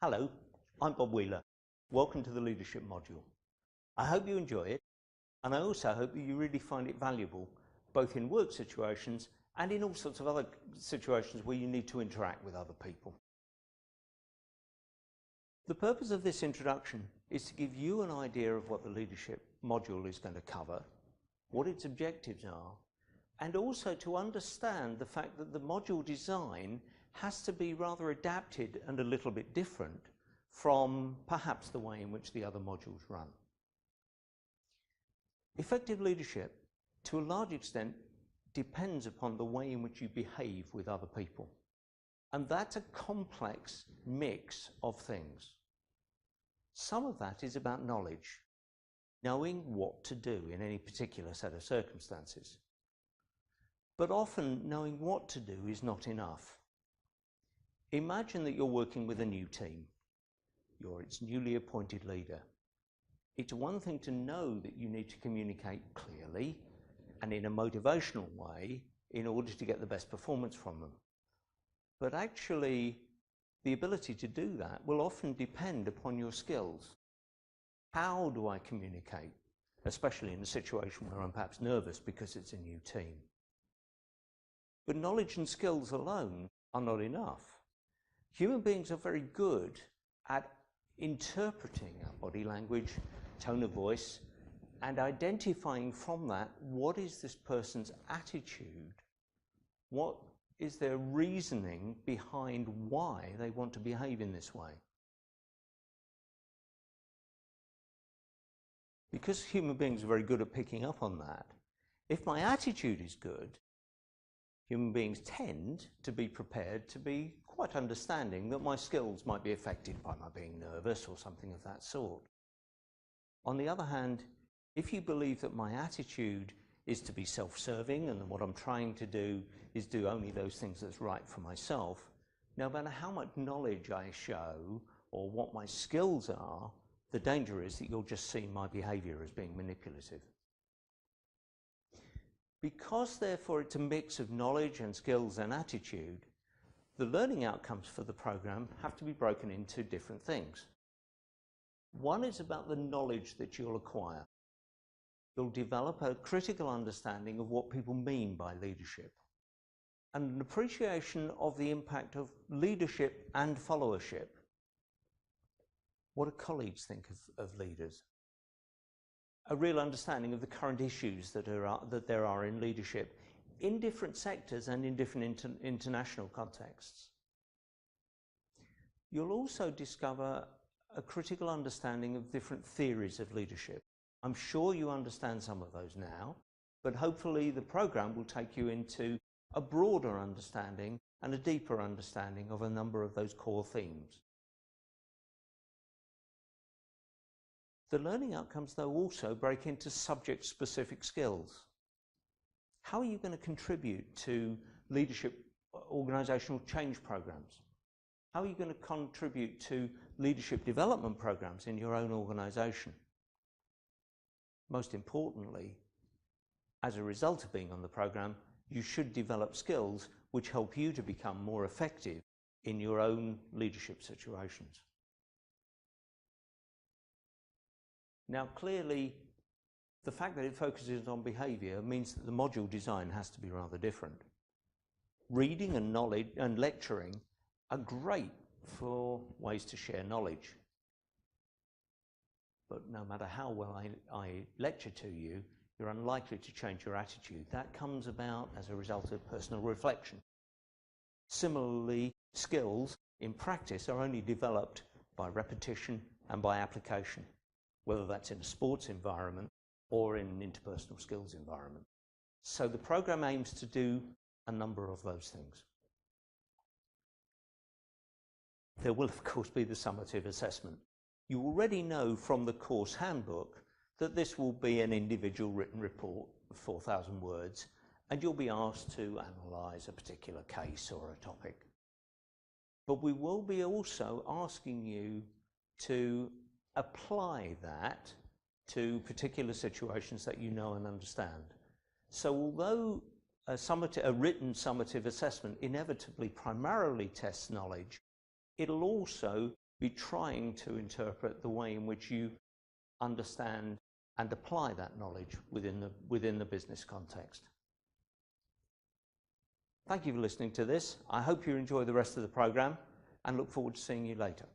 Hello, I'm Bob Wheeler. Welcome to the leadership module. I hope you enjoy it, and I also hope that you really find it valuable, both in work situations and in all sorts of other situations where you need to interact with other people. The purpose of this introduction is to give you an idea of what the leadership module is going to cover, what its objectives are, and also to understand the fact that the module design has to be rather adapted and a little bit different from perhaps the way in which the other modules run. Effective leadership, to a large extent, depends upon the way in which you behave with other people. And that's a complex mix of things. Some of that is about knowledge, knowing what to do in any particular set of circumstances. But often knowing what to do is not enough. Imagine that you're working with a new team. You're its newly appointed leader. It's one thing to know that you need to communicate clearly and in a motivational way in order to get the best performance from them. But actually, the ability to do that will often depend upon your skills. How do I communicate, especially in a situation where I'm perhaps nervous because it's a new team? But knowledge and skills alone are not enough. Human beings are very good at interpreting our body language, tone of voice, and identifying from that what is this person's attitude, what is their reasoning behind why they want to behave in this way. Because human beings are very good at picking up on that, if my attitude is good, human beings tend to be prepared to be quite understanding that my skills might be affected by my being nervous or something of that sort. On the other hand, if you believe that my attitude is to be self-serving and that what I'm trying to do is do only those things that's right for myself, no matter how much knowledge I show or what my skills are, the danger is that you'll just see my behaviour as being manipulative. Because therefore it's a mix of knowledge and skills and attitude, the learning outcomes for the program have to be broken into different things. One is about the knowledge that you'll acquire. You'll develop a critical understanding of what people mean by leadership and an appreciation of the impact of leadership and followership. What do colleagues think of leaders? A real understanding of the current issues that there are in leadership in different sectors and in different international contexts. You'll also discover a critical understanding of different theories of leadership. I'm sure you understand some of those now, but hopefully the program will take you into a broader understanding and a deeper understanding of a number of those core themes. The learning outcomes, though, also break into subject-specific skills. How are you going to contribute to leadership organisational change programs? How are you going to contribute to leadership development programs in your own organisation? Most importantly, as a result of being on the program, you should develop skills which help you to become more effective in your own leadership situations. Now, clearly, the fact that it focuses on behaviour means that the module design has to be rather different. Reading and knowledge and lecturing are great for ways to share knowledge. But no matter how well I lecture to you, you're unlikely to change your attitude. That comes about as a result of personal reflection. Similarly, skills in practice are only developed by repetition and by application, whether that's in a sports environment or in an interpersonal skills environment. So the program aims to do a number of those things. There will, of course, be the summative assessment. You already know from the course handbook that this will be an individual written report of 4,000 words, and you'll be asked to analyse a particular case or a topic. But we will be also asking you to apply that to particular situations that you know and understand. So although a written summative assessment inevitably primarily tests knowledge, it'll also be trying to interpret the way in which you understand and apply that knowledge within the business context. Thank you for listening to this. I hope you enjoy the rest of the program and look forward to seeing you later.